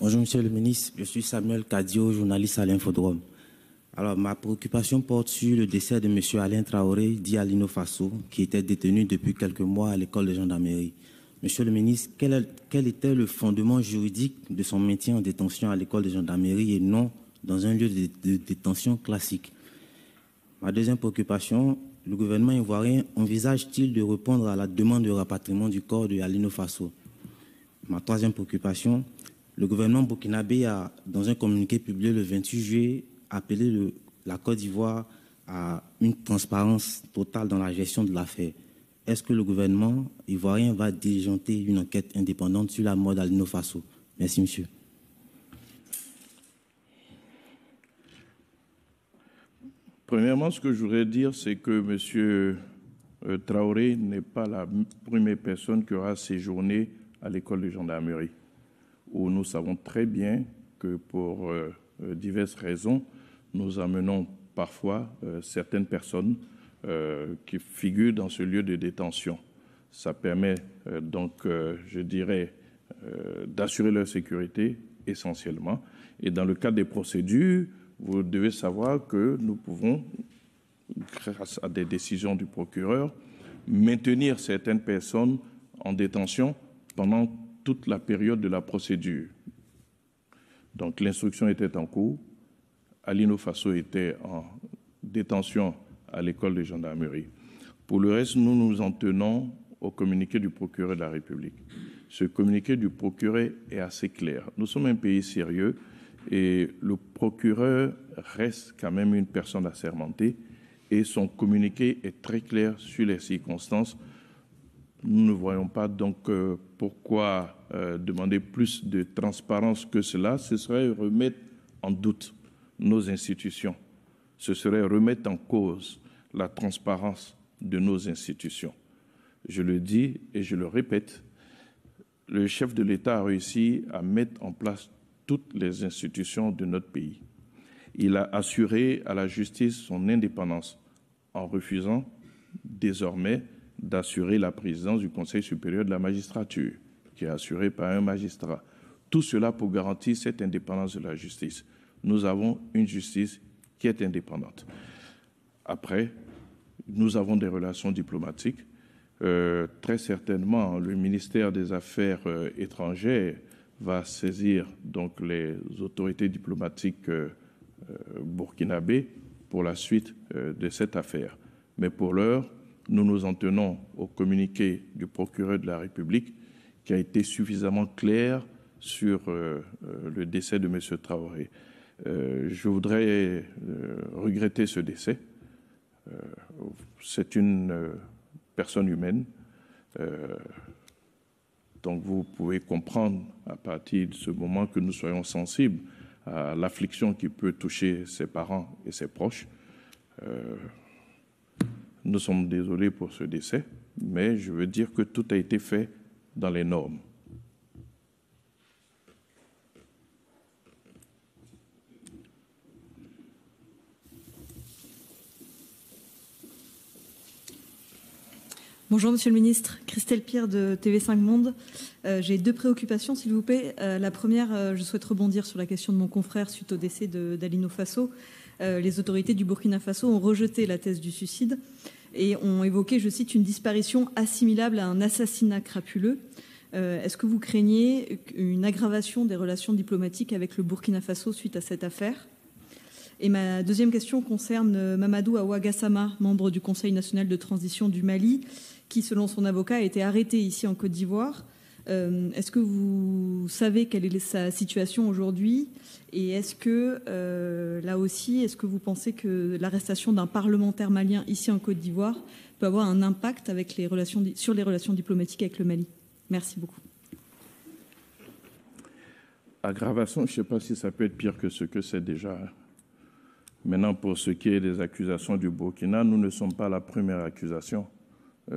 Bonjour Monsieur le ministre, je suis Samuel Kadio, journaliste à l'Infodrome. Alors ma préoccupation porte sur le décès de Monsieur Alain Traoré, dit Alino Faso, qui était détenu depuis quelques mois à l'école de gendarmerie. Monsieur le ministre, quel était le fondement juridique de son maintien en détention à l'école de gendarmerie et non dans un lieu de détention classique? Ma deuxième préoccupation, le gouvernement ivoirien envisage-t-il de répondre à la demande de rapatriement du corps de Alino Faso? Ma troisième préoccupation, le gouvernement burkinabé a, dans un communiqué publié le 28 juillet, appelé la Côte d'Ivoire à une transparence totale dans la gestion de l'affaire. Est-ce que le gouvernement ivoirien va diligenter une enquête indépendante sur la mort d'Alino Faso? Merci, monsieur. Premièrement, ce que je voudrais dire, c'est que M. Traoré n'est pas la première personne qui aura séjourné à l'école de gendarmerie, où nous savons très bien que pour diverses raisons, nous amenons parfois certaines personnes qui figurent dans ce lieu de détention. Ça permet donc, je dirais, d'assurer leur sécurité essentiellement. Et dans le cadre des procédures, vous devez savoir que nous pouvons, grâce à des décisions du procureur, maintenir certaines personnes en détention pendant toute la période de la procédure. Donc l'instruction était en cours. Alino Faso était en détention à l'école de gendarmerie. Pour le reste, nous nous en tenons au communiqué du procureur de la République. Ce communiqué du procureur est assez clair. Nous sommes un pays sérieux et le procureur reste quand même une personne assermentée et son communiqué est très clair sur les circonstances. Nous ne voyons pas donc pourquoi demander plus de transparence que cela. Ce serait remettre en doute nos institutions. Ce serait remettre en cause la transparence de nos institutions. Je le dis et je le répète, le chef de l'État a réussi à mettre en place toutes les institutions de notre pays. Il a assuré à la justice son indépendance en refusant désormais d'assurer la présidence du Conseil supérieur de la magistrature, qui est assurée par un magistrat. Tout cela pour garantir cette indépendance de la justice. Nous avons une justice qui est indépendante. Après, nous avons des relations diplomatiques. Très certainement, le ministère des Affaires étrangères va saisir donc les autorités diplomatiques burkinabées pour la suite de cette affaire. Mais pour l'heure, nous nous en tenons au communiqué du procureur de la République qui a été suffisamment clair sur le décès de M. Traoré. Je voudrais regretter ce décès. C'est une personne humaine. Donc vous pouvez comprendre à partir de ce moment que nous soyons sensibles à l'affliction qui peut toucher ses parents et ses proches. Nous sommes désolés pour ce décès, mais je veux dire que tout a été fait dans les normes. Bonjour Monsieur le Ministre, Christelle Pierre de TV5 Monde. J'ai deux préoccupations s'il vous plaît. La première, je souhaite rebondir sur la question de mon confrère suite au décès d'Alino Faso. Les autorités du Burkina Faso ont rejeté la thèse du suicide et ont évoqué, je cite, une disparition assimilable à un assassinat crapuleux. Est-ce que vous craignez une aggravation des relations diplomatiques avec le Burkina Faso suite à cette affaire ? Et ma deuxième question concerne Mamadou Awa Gassama, membre du Conseil national de transition du Mali, qui, selon son avocat, a été arrêté ici en Côte d'Ivoire. Est-ce que vous savez quelle est sa situation aujourd'hui? Et est-ce que, là aussi, est-ce que vous pensez que l'arrestation d'un parlementaire malien ici en Côte d'Ivoire peut avoir un impact avec sur les relations diplomatiques avec le Mali? Merci beaucoup. Aggravation, je ne sais pas si ça peut être pire que ce que c'est déjà. Maintenant, pour ce qui est des accusations du Burkina, nous ne sommes pas la première accusation.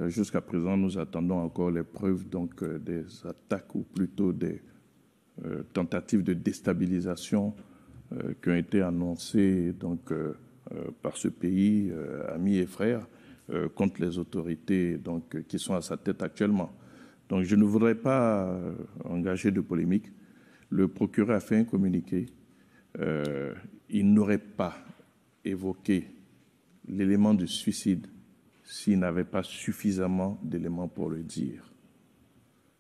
Jusqu'à présent, nous attendons encore les preuves donc, des attaques ou plutôt des tentatives de déstabilisation qui ont été annoncées donc, par ce pays, ami et frère, contre les autorités donc, qui sont à sa tête actuellement. Donc je ne voudrais pas engager de polémique. Le procureur a fait un communiqué. Il n'aurait pas évoqué l'élément de suicide s'il n'avait pas suffisamment d'éléments pour le dire.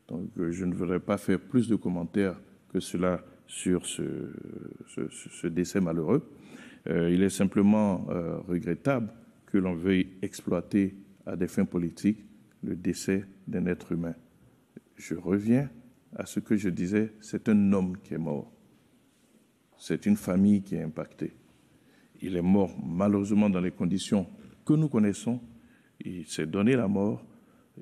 Donc, je ne voudrais pas faire plus de commentaires que cela sur ce décès malheureux. Il est simplement regrettable que l'on veuille exploiter à des fins politiques le décès d'un être humain. Je reviens à ce que je disais, c'est un homme qui est mort. C'est une famille qui est impactée. Il est mort malheureusement dans les conditions que nous connaissons. Il s'est donné la mort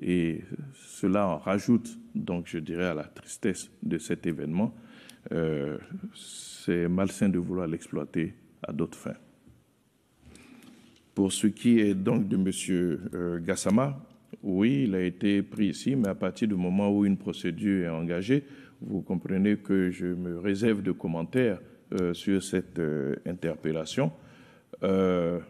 et cela en rajoute, donc je dirais, à la tristesse de cet événement. C'est malsain de vouloir l'exploiter à d'autres fins. Pour ce qui est donc de M. Gassama, oui, il a été pris ici, mais à partir du moment où une procédure est engagée, vous comprenez que je me réserve de commentaires sur cette interpellation. Un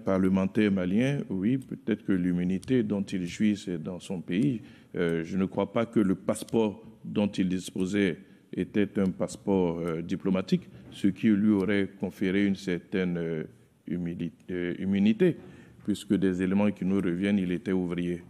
parlementaire malien, oui, peut-être que l'immunité dont il jouit, c'est dans son pays. Je ne crois pas que le passeport dont il disposait était un passeport diplomatique, ce qui lui aurait conféré une certaine immunité, puisque des éléments qui nous reviennent, il était ouvrier